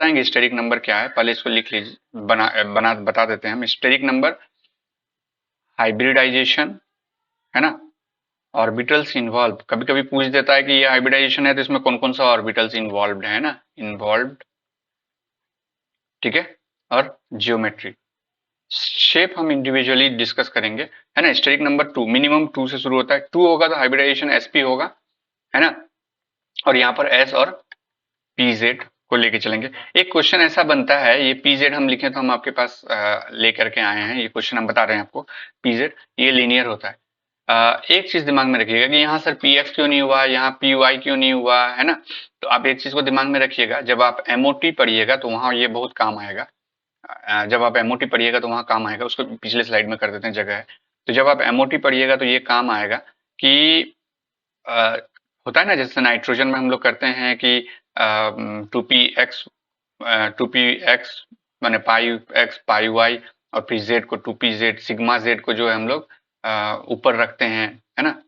बताएंगे steric number क्या है, पहले इसको लिख लीजिए, बता देते हैं हम। स्टेरिक नंबर हाइब्रिडाइजेशन, है ना, ऑर्बिटल्स इन्वॉल्व, कभी कभी पूछ देता है कि ये हाइब्रिडाइजेशन है तो इसमें कौन कौन सा ऑर्बिटल्स इन्वॉल्व है ना, इन्वॉल्व, ठीक है, और जियोमेट्री। शेप हम इंडिविजुअली डिस्कस करेंगे, है ना। स्टेरिक नंबर 2 मिनिमम 2 से शुरू होता है, 2 होगा तो हाइब्रिडाइजेशन sp होगा, है ना। और यहाँ पर s और pz को लेके चलेंगे। एक क्वेश्चन ऐसा बनता है, ये pz हम लिखें तो हम आपके पास लेकर के आए हैं, ये क्वेश्चन हम बता रहे हैं आपको। pz ये लीनियर होता है। एक चीज दिमाग में रखिएगा कि यहाँ सर px क्यों नहीं हुआ, यहाँ py क्यों नहीं हुआ, है ना। तो आप एक चीज को दिमाग में रखिएगा, जब आप MOT पढ़िएगा तो वहां ये बहुत काम आएगा। जब आप MOT पढ़िएगा तो वहां काम आएगा, उसको पिछले स्लाइड में कर देते हैं, जगह है। तो जब आप MOT पढ़िएगा तो ये काम आएगा कि अ, होता है ना, जैसे नाइट्रोजन में हम लोग करते हैं कि 2px, 2px माने पाई एक्स पाई वाई, और फिर z को 2pz, सिग्मा z को जो है हम लोग ऊपर रखते हैं, है ना,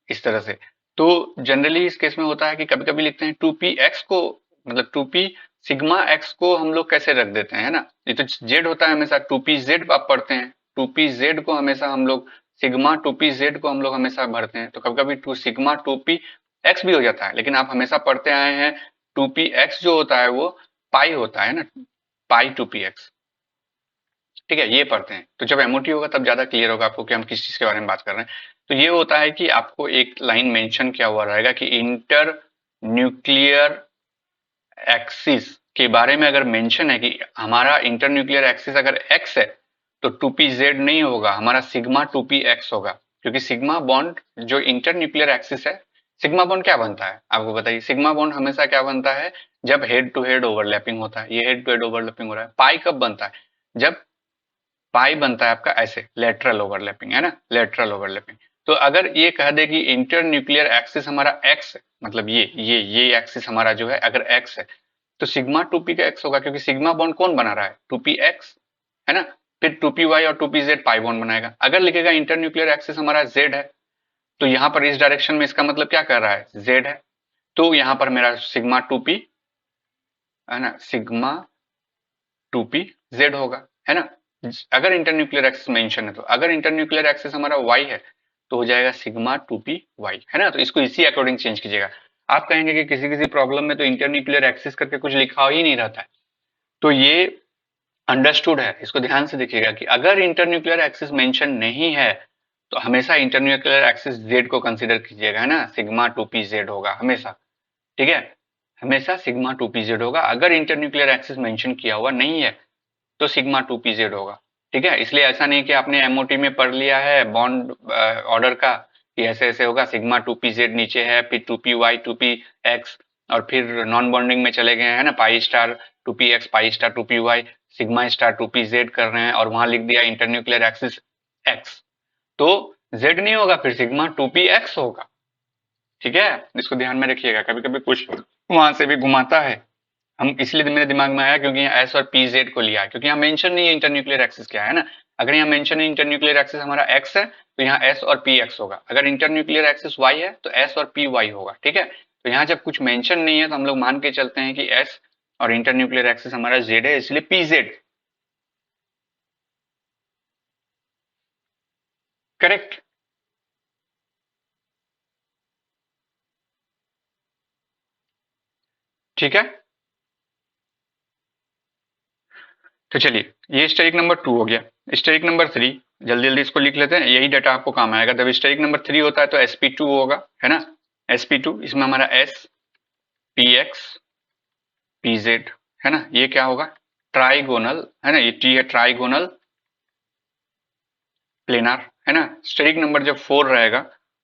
इस तरह से। तो जनरली इस केस में होता है कि कभी कभी लिखते हैं 2px को, मतलब 2p सिग्मा x को हम लोग कैसे रख देते हैं, है ना। ये तो z होता है हमेशा, 2pz आप पढ़ते हैं, 2pz को हमेशा हम लोग सिग्मा 2pz को हम लोग हमेशा भरते हैं, तो कभी कभी 2 सिग्मा 2px भी हो जाता है, लेकिन आप हमेशा पढ़ते आए हैं 2px जो होता है वो पाई होता है ना, पाई 2px, ठीक है, ये पढ़ते हैं। तो जब MOT होगा तब ज्यादा क्लियर होगा आपको कि हम किस चीज के बारे में बात कर रहे हैं। तो ये होता है कि आपको एक लाइन मेंशन किया हुआ रहेगा कि इंटर न्यूक्लियर एक्सिस के बारे में अगर मेंशन है कि हमारा इंटर न्यूक्लियर एक्सिस अगर x है तो 2pz नहीं होगा, हमारा सिग्मा 2px होगा, क्योंकि सिग्मा बॉन्ड जो इंटर न्यूक्लियर एक्सिस है, सिग्मा बॉन्ड क्या बनता है आपको बताइए। सिग्मा बॉन्ड हमेशा क्या बनता है, जब हेड टू हेड ओवरलैपिंग होता है, ये हेड टू हेड ओवरलैपिंग हो रहा है। पाई कब बनता है, जब पाई बनता है आपका ऐसे लेटरल ओवरलैपिंग, है ना, लेटरल ओवरलैपिंग। तो अगर ये कह दे कि इंटर न्यूक्लियर एक्सिस हमारा एक्स है, मतलब ये एक्सिस हमारा जो है अगर एक्स है, तो सिग्मा 2p का एक्स होगा, क्योंकि सिग्मा बॉन्ड कौन बना रहा है, 2p एक्स, है ना। फिर 2py और 2pz पाई बॉन्ड बनाएगा। अगर लिखेगा इंटर न्यूक्लियर एक्सिस हमारा z है, तो यहाँ पर इस डायरेक्शन में इसका मतलब क्या कर रहा है, z है। तो यहाँ पर मेरा सिग्मा 2p, है ना, सिग्मा 2pz होगा, है ना। अगर इंटरन्यूक्लियर एक्सिस मेंशन है तो, अगर इंटरन्यूक्लियर एक्सिस हमारा y है तो हो जाएगा सिग्मा 2py, है ना। तो इसको इसी अकॉर्डिंग चेंज कीजिएगा। आप कहेंगे कि किसी किसी प्रॉब्लम में तो इंटरन्यूक्लियर एक्सिस करके कुछ लिखा ही नहीं रहता है, तो ये अंडरस्टूड है, इसको ध्यान से देखिएगा कि अगर इंटरन्यूक्लियर एक्सिस मेंशन नहीं है तो हमेशा इंटरन्यूक्लियर एक्सिस z को कंसीडर कीजिएगा, है ना, सिग्मा 2pz होगा हमेशा, ठीक है, हमेशा सिग्मा 2pz होगा। अगर इंटरन्यूक्लियर एक्सिस मेंशन किया हुआ नहीं है तो सिग्मा 2pz होगा, ठीक है। इसलिए ऐसा नहीं कि आपने MOT में पढ़ लिया है बॉन्ड ऑर्डर का कि ऐसे ऐसे होगा, सिग्मा 2pz नीचे है, फिर 2py 2px, और फिर नॉन बॉन्डिंग में चले गए हैं ना, pi star 2px pi star 2py, sigma star 2pz कर रहे हैं और वहां लिख दिया इंटरन्यूक्लियर एक्सिस x, तो z नहीं होगा, फिर सिग्मा 2px होगा, ठीक है। इसको ध्यान में रखिएगा, कभी कभी कुछ वहां से भी घुमाता है। हम इसलिए मेरे दिमाग में आया क्योंकि यहाँ एस और पी जेड को लिया है, क्योंकि यहाँ मेंशन नहीं है इंटरन्यूक्लियर एक्सिस क्या है ना। अगर यहाँ मेंशन है इंटरन्यूक्लियर एक्सिस हमारा एक्स है तो यहाँ एस और पी एक्स होगा, अगर इंटरन्यूक्लियर एक्सिस वाई है तो एस और पी वाई होगा, ठीक है। तो यहाँ जब कुछ मेंशन नहीं है तो हम लोग मान के चलते हैं कि एस और इंटरन्यूक्लियर एक्सिस हमारा जेड है, इसलिए पी जेड, करेक्ट, ठीक है। तो चलिए, ये स्टेरिक नंबर 2 हो गया। स्टेरिक नंबर 3 जल्दी जल्दी इसको लिख लेते हैं, यही डाटा आपको काम आएगा। जब स्टेरिक नंबर 3 होता है तो sp2 होगा, है ना, sp2, इसमें हमारा s px pz, है ना, ये क्या होगा, ट्राइगोनल, है ना, ये टी है ट्राइगोनल प्लेनार, है ना। स्टेरिक नंबर जब 4 रहेगा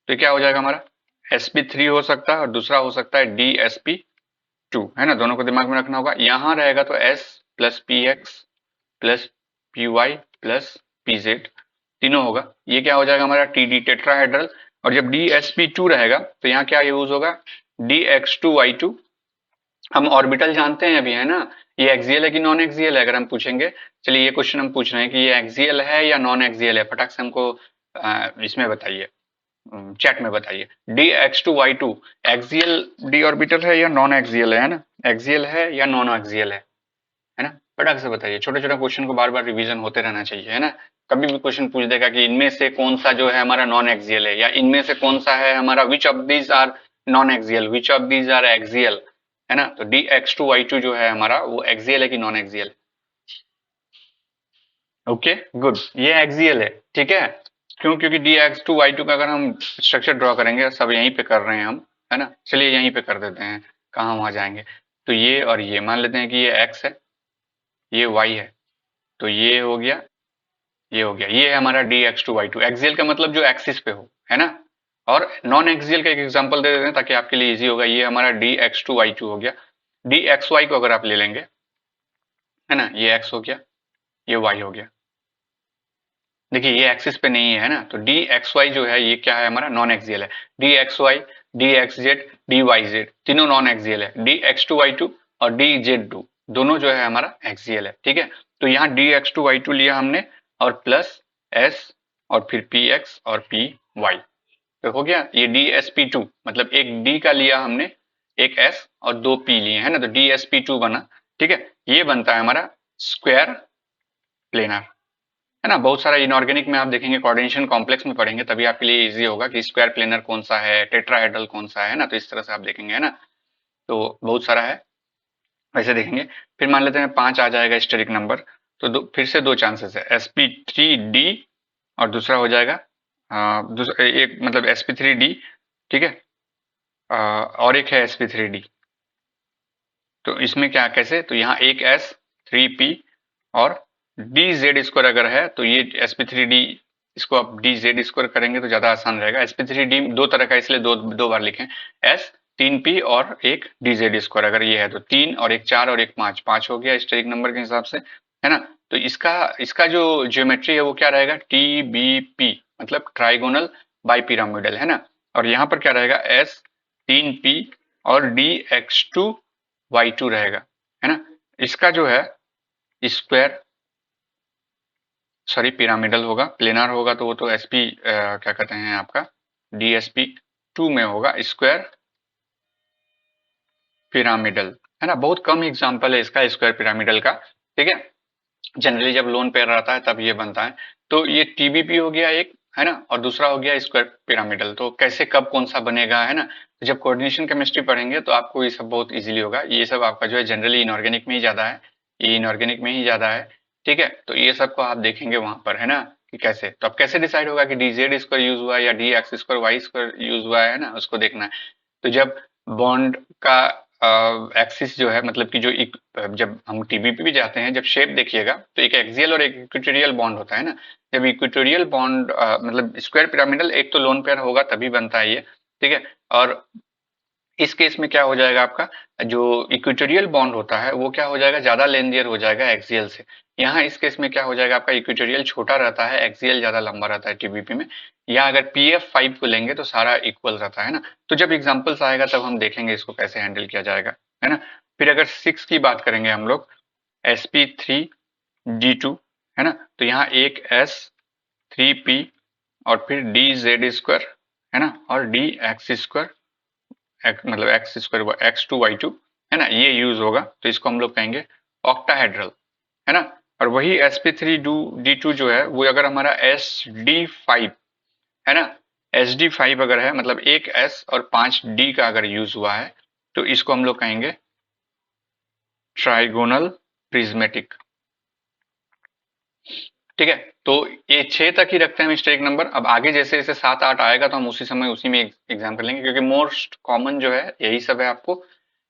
तो क्या हो जाएगा हमारा, sp3 हो सकता है और दूसरा हो सकता है dsp2, है ना, दोनों को दिमाग में रखना होगा। यहाँ रहेगा तो s plus p x plus p y plus p z, तीनों होगा। ये क्या हो जाएगा हमारा टी डी टेट्राहेड्रल। और जब डी एस पी टू रहेगा तो यहाँ क्या यूज होगा, d x two y two. हम ऑर्बिटल जानते हैं अभी, है ना, ये एक्सियल है कि नॉन एक्सियल है अगर हम पूछेंगे। चलिए ये क्वेश्चन हम पूछ रहे हैं कि ये एक्सियल है या नॉन एक्सियल है, फटाक से हमको इसमें बताइए, चैट में बताइए। D x two y two axial d orbital है या नॉन एक्सियल है ना, एक्सियल है या नॉन एक्सियल है, है ना। फटाक से बताइए, छोटे छोटे क्वेश्चन को बार बार रिवीजन होते रहना चाहिए, है ना। कभी भी क्वेश्चन पूछ देगा कि इनमें से कौन सा जो है हमारा नॉन एक्सियल है, या इनमें से कौन सा है हमारा which of these are non axial, which of these are axial, है ना। तो dx2y2 जो है हमारा वो एक्सियल है कि नॉन एक्सियल। ओके गुड, ये एक्सियल है, ठीक है। क्यों? क्योंकि dx2y2 का अगर हम स्ट्रक्चर ड्रॉ करेंगे, सब यहीं पे कर रहे हैं हम, है ना। चलिए यहीं पे कर देते हैं, कहाँ वहां जाएंगे। तो ये और ये मान लेते हैं कि ये x है, ये y है, तो ये हो गया, ये हो गया, ये है हमारा dx2y2। एक्सियल का मतलब जो एक्सिस पे हो, है ना। और नॉन एक्सियल का एक एग्जांपल दे देते हैं ताकि आपके लिए इजी होगा। ये हमारा dx2y2 हो गया। dxy को अगर आप ले लेंगे, है ना, ये x हो गया, ये y हो गया। देखिए ये एक्सिस पे नहीं है ना, तो dxy जो है ये क्या है हमारा, नॉन एक्सियल है। dxy, dxz, dyz तीनों नॉन एक्सियल है। dx2y2 और dz2 दोनों जो है हमारा एक्सियल है, ठीक है। तो यहाँ dx2y2 लिया हमने, और प्लस s और फिर px और py, तो हो गया ये dsp2, मतलब एक d का लिया हमने, एक s और दो p लिए, है ना, तो dsp2 बना, ठीक है। ये बनता है हमारा स्क्वायर प्लेनर, है ना। बहुत सारा इनऑर्गेनिक में आप देखेंगे, कोऑर्डिनेशन कॉम्प्लेक्स में पढ़ेंगे, तभी आपके लिए इजी होगा कि स्क्वायर प्लेनर कौन सा है, टेट्राहेड्रल कौन सा है ना। तो इस तरह से आप देखेंगे, है ना। तो बहुत सारा है, वैसे देखेंगे। फिर मान लेते हैं 5 आ जाएगा स्टेरिक नंबर, तो फिर से दो चांसेस है, sp3d और दूसरा हो जाएगा दूसरा एक मतलब sp3d, ठीक है। और एक है sp3d। तो इसमें क्या कैसे, तो यहाँ एक s 3p और dz2 अगर है तो ये sp3d, इसको आप dz2 करेंगे तो ज्यादा आसान रहेगा। sp3d दो तरह का, इसलिए दो दो बार लिखें, s 3p और एक dz2 अगर ये है तो 3 और एक 4 और एक 5, 5 हो गया स्टेरिक नंबर के हिसाब से, है ना। तो इसका इसका जो ज्योमेट्री है वो क्या रहेगा, TBP, मतलब ट्राइगोनल बाइपिरामिडल, है ना। और यहाँ पर क्या रहेगा, s 3p और dx2y2 रहेगा, है ना। इसका जो है स्क्वायर, सॉरी पिरामिडल होगा, प्लेनार होगा तो वो तो एसपी क्या कहते हैं आपका DSP2 में होगा, स्क्वायर पिरामिडल, है ना। बहुत कम एग्जांपल है इसका स्क्वायर पिरामिडल का, ठीक है। जनरली जब लोन पेयर रहता है तब ये बनता है। तो ये TBP हो गया एक, है ना, और दूसरा हो गया स्क्वायर पिरामिडल। तो कैसे कब कौन सा बनेगा, है ना। तो जब कोऑर्डिनेशन केमिस्ट्री पढ़ेंगे तो आपको ये सब बहुत इजीली होगा। ये सब आपका जो है जनरली इनऑर्गेनिक में ही ज्यादा है, ये इनऑर्गेनिक में ही ज्यादा है, ठीक है। तो ये सब को आप देखेंगे वहां पर, है ना, कि कैसे, तो अब कैसे डिसाइड होगा कि dz2 यूज हुआ है या dx2y2 यूज हुआ है ना, उसको देखना है। तो जब बॉन्ड का एक्सिस जो है, मतलब कि जो जब हम TBP भी जाते हैं, जब शेप देखिएगा तो एक एक्सियल और एक इक्वेटोरियल बॉन्ड होता है ना। जब इक्वेटोरियल बॉन्ड मतलब स्क्वायर पिरामिडल, एक तो लोन पेयर होगा तभी बनता है ये, ठीक है। और इस केस में क्या हो जाएगा, आपका जो इक्वेटोरियल बॉन्ड होता है वो क्या हो जाएगा, ज्यादा लेंदियर हो जाएगा एक्सियल से। यहाँ इस केस में क्या हो जाएगा, आपका इक्वेटोरियल छोटा रहता है, एक्सियल ज्यादा लंबा रहता है TBP में। या अगर PF5 को लेंगे तो सारा इक्वल रहता है ना। तो जब एग्जाम्पल्स आएगा तब हम देखेंगे इसको कैसे हैंडल किया जाएगा, है ना। फिर अगर 6 की बात करेंगे हम लोग, sp3d2, है ना। तो यहाँ एक s 3p और फिर dz2, है ना, और dx2, मतलब x2y2, है ना, ये यूज होगा। तो इसको हम लोग कहेंगे ऑक्टाहेड्रल, है ना। और वही sp3d2 जो है वो अगर हमारा sd5, है ना, sd5 अगर है, मतलब एक s और 5d का अगर यूज हुआ है, तो इसको हम लोग कहेंगे ट्राइगोनल प्रिज्मेटिक, ठीक है। तो ये 6 तक ही रखते हैं मिस्टेक नंबर। अब आगे जैसे जैसे 7 8 आएगा तो हम उसी समय उसी में एग्जाम कर लेंगे, क्योंकि मोस्ट कॉमन जो है यही सब है आपको,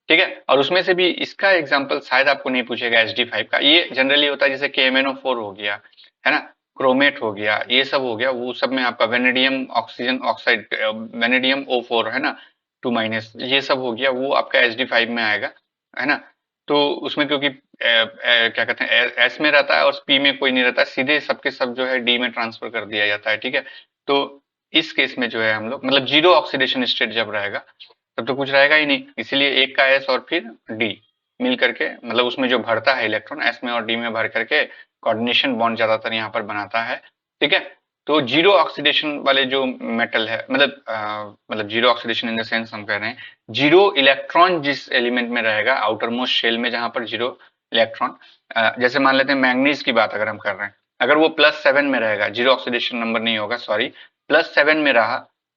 ठीक है। और उसमें से भी इसका एग्जाम्पल शायद आपको नहीं पूछेगा SD5 का। ये जनरली होता है जैसे KMnO4 हो गया, है ना, क्रोमेट हो गया, ये सब हो गया, वो सब में आपका vanadium oxygen oxide, vanadium O4, है ना, 2- ये सब हो गया, वो आपका SD5 में आएगा, है ना। तो उसमें क्योंकि क्या कहते हैं एस में रहता है और पी में कोई नहीं रहता है, सीधे सबके सब जो है डी में ट्रांसफर कर दिया जाता है, ठीक है। तो इस केस में जो है हम लोग, मतलब जीरो ऑक्सीडेशन स्टेट जब रहेगा तब तो कुछ रहेगा ही नहीं, इसीलिए एक का एस और फिर डी मिल करके, मतलब उसमें जो भरता है इलेक्ट्रॉन एस में और डी में भर करके कोऑर्डिनेशन बॉन्ड ज्यादातर यहाँ पर बनाता है, ठीक है। तो जीरो ऑक्सीडेशन वाले जो मेटल है, मतलब zero oxidation in the sense हम कह रहे हैं जीरो इलेक्ट्रॉन जिस एलिमेंट में रहेगा, आउटर मोस्ट शेल में जहां पर जीरो इलेक्ट्रॉन। जैसे मान लेते हैं मैंगनीज की बात अगर हम कर रहे हैं, अगर वो +7 में रहेगा, जीरो ऑक्सीडेशन नंबर नहीं होगा, सॉरी, +7 में रहा,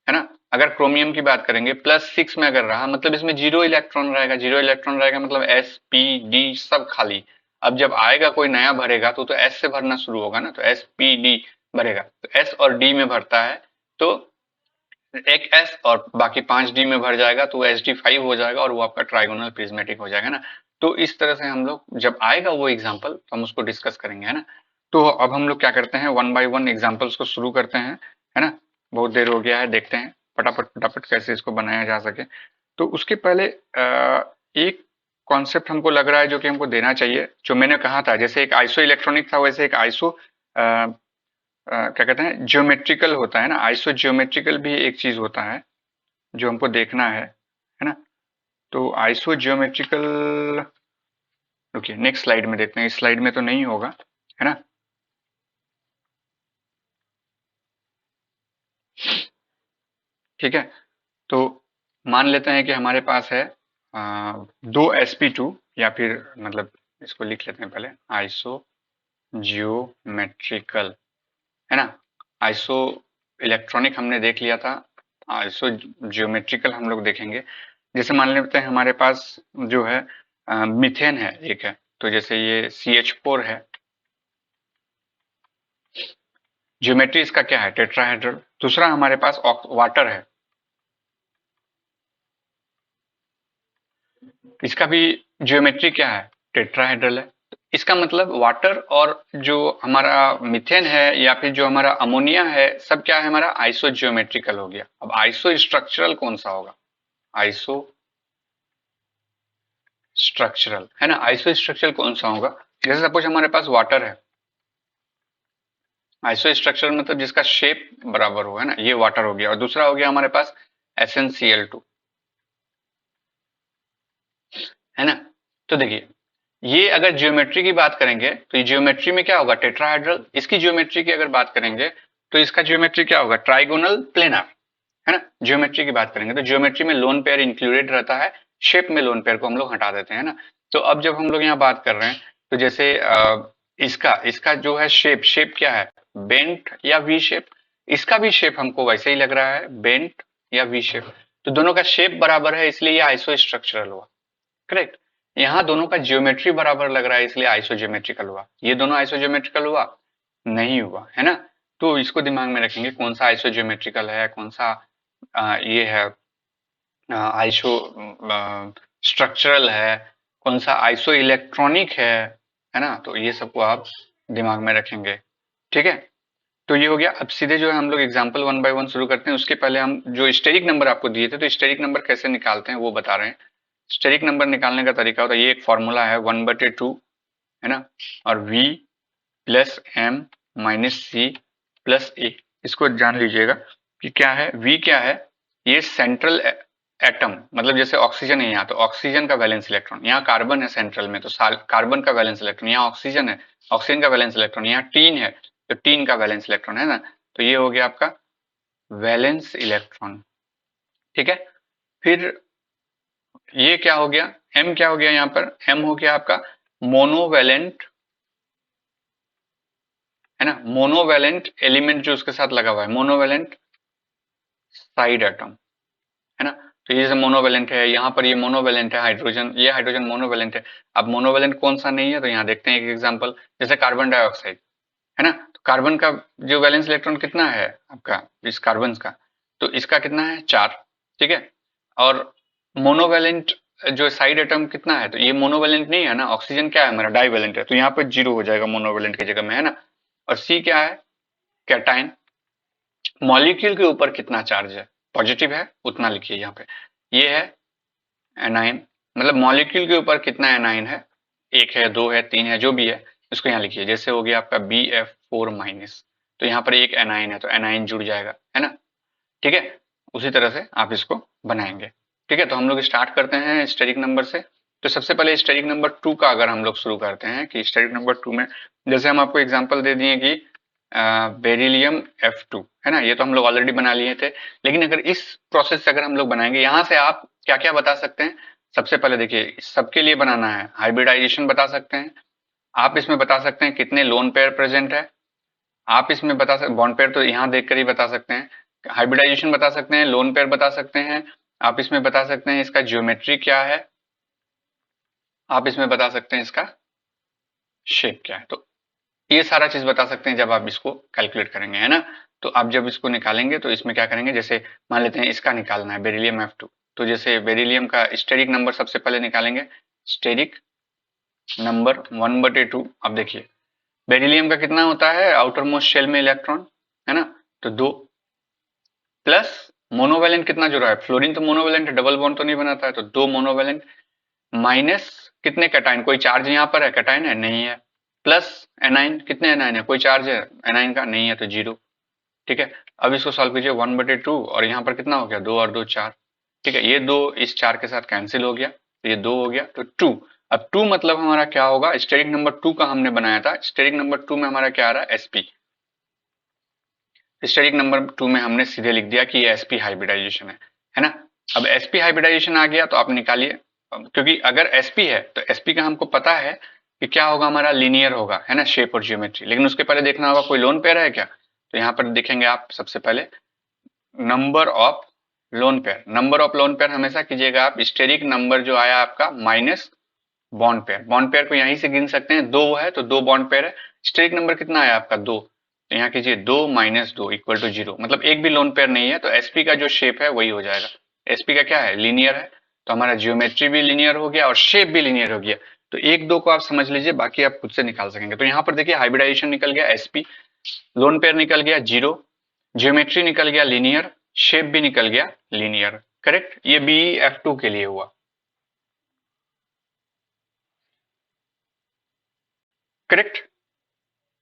है ना। अगर क्रोमियम की बात करेंगे +6 में अगर रहा, मतलब इसमें जीरो इलेक्ट्रॉन रहेगा, जीरो इलेक्ट्रॉन रहेगा मतलब S P D सब खाली। अब जब आएगा कोई नया भरेगा तो S से भरना शुरू होगा ना, तो S P D भरेगा, तो S और D में भरता है, तो एक S और बाकी 5D में भर जाएगा, तो वो SD5 हो जाएगा और वो आपका ट्राइगोनल प्रिज्मेटिक हो जाएगा ना। तो इस तरह से हम लोग जब आएगा वो एग्जाम्पल तो हम उसको डिस्कस करेंगे, है ना। तो अब हम लोग क्या करते हैं, 1 बाय 1 एग्जाम्पल्स को शुरू करते हैं, है ना। बहुत देर हो गया है, देखते हैं फटाफट फटाफट कैसे इसको बनाया जा सके। तो उसके पहले एक कॉन्सेप्ट हमको लग रहा है जो कि हमको देना चाहिए, जो मैंने कहा था, जैसे एक आइसो इलेक्ट्रॉनिक था वैसे एक आइसो क्या कहते हैं, ज्योमेट्रिकल होता है ना। आइसो ज्योमेट्रिकल भी एक चीज होता है जो हमको देखना है ना। तो आइसो ज्योमेट्रिकल, रुकिए नेक्स्ट स्लाइड में देखते हैं, इस स्लाइड में तो नहीं होगा, है ना। ठीक है, तो मान लेते हैं कि हमारे पास है दो sp2, या फिर मतलब इसको लिख लेते हैं पहले, आइसो जियोमेट्रिकल, है ना। आइसो इलेक्ट्रॉनिक हमने देख लिया था, आइसो जियोमेट्रिकल हम लोग देखेंगे। जैसे मान लेते हैं हमारे पास जो है मीथेन है, एक है, तो जैसे ये CH4 है, ज्योमेट्री इसका क्या है, टेट्राहेड्रल। दूसरा हमारे पास वाटर है, इसका भी ज्योमेट्री क्या है, टेट्राहेड्रल है। इसका मतलब वाटर और जो हमारा मीथेन है या फिर जो हमारा अमोनिया है, सब क्या है हमारा आइसो ज्योमेट्रिकल हो गया। अब आइसो स्ट्रक्चरल कौन सा होगा, आइसो स्ट्रक्चरल, है ना। आइसो स्ट्रक्चरल कौन सा होगा, जैसे सपोज हमारे पास वाटर है, आइसो स्ट्रक्चरल मतलब जिसका शेप बराबर हो, है ना, ये वाटर हो गया। और दूसरा हो गया हमारे पास SnCl2, है ना। तो देखिए, ये अगर ज्योमेट्री की बात करेंगे तो ये ज्योमेट्री में क्या होगा, टेट्राहेड्रल। इसकी ज्योमेट्री की अगर बात करेंगे तो इसका ज्योमेट्री क्या होगा, ट्राइगोनल प्लेनर, है ना। ज्योमेट्री की बात करेंगे तो ज्योमेट्री में लोन पेयर इंक्लूडेड रहता है, शेप में लोन पेयर को हम लोग हटा देते हैं ना। तो अब जब हम लोग यहाँ बात कर रहे हैं तो जैसे इसका इसका जो है शेप, शेप क्या है, बेंट या वी शेप। इसका भी शेप हमको वैसे ही लग रहा है, बेंट या वी शेप। तो दोनों का शेप बराबर है इसलिए ये आइसो स्ट्रक्चरल हुआ, करेक्ट। यहाँ दोनों का ज्योमेट्री बराबर लग रहा है इसलिए आइसोज्योमेट्रिकल हुआ। ये दोनों आइसोज्योमेट्रिकल हुआ नहीं हुआ, है ना। तो इसको दिमाग में रखेंगे, कौन सा आइसोज्योमेट्रिकल है, कौन सा ये है आइसो स्ट्रक्चरल है, कौन सा आइसो इलेक्ट्रॉनिक है ना। तो ये सबको आप दिमाग में रखेंगे, ठीक है। तो ये हो गया। अब सीधे जो है हम लोग एग्जाम्पल 1 बाय 1 शुरू करते हैं। उसके पहले हम जो स्टेरिक नंबर आपको दिए थे, तो स्टेरिक नंबर कैसे निकालते हैं वो बता रहे हैं। स्टेरिक नंबर निकालने का तरीका होता है, ये एक फॉर्मूला है 1/2, है ना, और V plus M minus C plus A। इसको जान लीजिएगा कि क्या है, V क्या है, ये सेंट्रल एटम, मतलब जैसे ऑक्सीजन है यहाँ, तो ऑक्सीजन का वैलेंस इलेक्ट्रॉन, यहाँ कार्बन है सेंट्रल में, तो कार्बन का वैलेंस इलेक्ट्रॉन, यहाँ ऑक्सीजन है, ऑक्सीजन का वैलेंस इलेक्ट्रॉन, यहाँ टीन है, तो टीन का वैलेंस इलेक्ट्रॉन, है ना। तो ये हो गया आपका वैलेंस इलेक्ट्रॉन, ठीक है। फिर ये क्या हो गया, M क्या हो गया, यहाँ पर M हो गया आपका मोनोवैलेंट, है ना। मोनोवैलेंट एलिमेंट जो उसके साथ लगा हुआ है, मोनोवैलेंट साइड एटम, है ना। तो ये जैसे मोनोवैलेंट है, यहाँ पर ये मोनोवैलेंट है हाइड्रोजन, ये हाइड्रोजन मोनोवैलेंट है। अब मोनोवैलेंट कौन सा नहीं है, तो यहाँ देखते हैं एक एग्जांपल, जैसे कार्बन डाइऑक्साइड, है ना। तो कार्बन का जो वैलेंस इलेक्ट्रॉन कितना है आपका, इस कार्बन का, तो इसका कितना है 4, ठीक है। और मोनोवैलेंट जो साइड एटम कितना है, तो ये मोनोवैलेंट नहीं है ना, ऑक्सीजन क्या है हमारा डाइवैलेंट है, तो यहाँ पर 0 हो जाएगा मोनोवैलेंट की जगह में, है ना। और सी क्या है, कैटाइन। मॉलिक्यूल के ऊपर कितना चार्ज है, पॉजिटिव है उतना लिखिए यहाँ पे। ये है एनाइन, मतलब मॉलिक्यूल के ऊपर कितना एनाइन है, 1 है 2 है 3 है जो भी है, इसको यहाँ लिखिए। जैसे हो गया आपका BF4 माइनस, तो यहाँ पर एक एनाइन है तो एनाइन जुड़ जाएगा, है ना, ठीक है। उसी तरह से आप इसको बनाएंगे, ठीक है। तो हम लोग स्टार्ट करते हैं स्टेरिक नंबर से। तो सबसे पहले स्टेरिक नंबर 2 का अगर हम लोग शुरू करते हैं कि स्टेरिक नंबर 2 में, जैसे हम आपको एग्जांपल दे दिए कि बेरिलियम F2, है ना, ये तो हम लोग ऑलरेडी बना लिए थे। लेकिन अगर इस प्रोसेस से अगर हम लोग बनाएंगे, यहाँ से आप क्या क्या बता सकते हैं, सबसे पहले देखिए सबके लिए बनाना है, हाइब्रिडाइजेशन बता सकते हैं आप, इसमें बता सकते हैं कितने लोन पेयर प्रेजेंट है, आप इसमें बता सकते बॉन्ड पेयर तो यहाँ देखकर ही बता सकते हैं, हाइब्रिडाइजेशन बता सकते हैं, लोन पेयर बता सकते हैं, आप इसमें बता सकते हैं इसका ज्योमेट्री क्या है, आप इसमें बता सकते हैं इसका शेप क्या है। तो ये सारा चीज बता सकते हैं जब आप इसको कैलकुलेट करेंगे, है ना। तो आप जब इसको निकालेंगे तो इसमें क्या करेंगे, जैसे मान लेते हैं इसका निकालना है बेरिलियम F2, तो जैसे बेरिलियम का स्टेरिक नंबर सबसे पहले निकालेंगे, स्टेरिक नंबर 1/2। अब देखिए बेरिलियम का कितना होता है आउटर मोस्ट शेल में इलेक्ट्रॉन, है ना, तो 2 प्लस मोनोवेलेंट कितना जुड़ा है, फ्लोरीन तो मोनोवेलेंट है, डबल बॉन्ड तो नहीं बनाता है, तो 2 मोनोवेलेंट माइनस कितने कैटाइन, कोई चार्ज यहाँ पर है, कैटाइन है नहीं है, प्लस एनाइन, कितने एनाइन है, कोई चार्ज है एनाइन का नहीं है, तो 0। ठीक है, अब इसको सॉल्व कीजिए 1/2 और यहाँ पर कितना हो गया 2 और 2 4। ठीक है, ये 2 इस 4 के साथ कैंसिल हो गया, तो ये 2 हो गया, तो 2। अब 2 मतलब हमारा क्या होगा, स्टेरिक नंबर 2 का हमने बनाया था, स्टेरिक नंबर 2 में हमारा क्या आ रहा है sp, स्टेरिक नंबर 2 में हमने सीधे लिख दिया कि ये sp हाइब्रिडाइजेशन है ना। अब sp हाइब्रिडाइजेशन आ गया तो आप निकालिए, क्योंकि अगर sp है तो sp का हमको पता है कि क्या होगा, हमारा लीनियर होगा, है ना, शेप और ज्योमेट्री, लेकिन उसके पहले देखना होगा कोई लोन पेयर है क्या, तो यहाँ पर देखेंगे आप सबसे पहले number of lone pair, number of lone pair हमेशा कीजिएगा आप स्टेरिक नंबर जो आया आपका minus bond pair, bond pair को यहीं से गिन सकते हैं, 2 है तो 2 बॉन्ड पेयर है, स्टेरिक नंबर कितना आया आपका 2, तो यहाँ कीजिए 2 - 2 इक्वल टू 0, मतलब एक भी लोन पेयर नहीं है, तो sp का जो शेप है वही हो जाएगा, sp का क्या है लीनियर है, तो हमारा ज्योमेट्री भी लीनियर हो गया और शेप भी लीनियर हो गया, तो एक दो को आप समझ लीजिए, बाकी आप खुद से निकाल सकेंगे। तो यहाँ पर देखिए हाइब्रिडाइजेशन निकल गया sp, लोन पेयर निकल गया 0, ज्योमेट्री निकल गया लीनियर, शेप भी निकल गया लीनियर, करेक्ट, ये BeF2 के लिए हुआ, करेक्ट।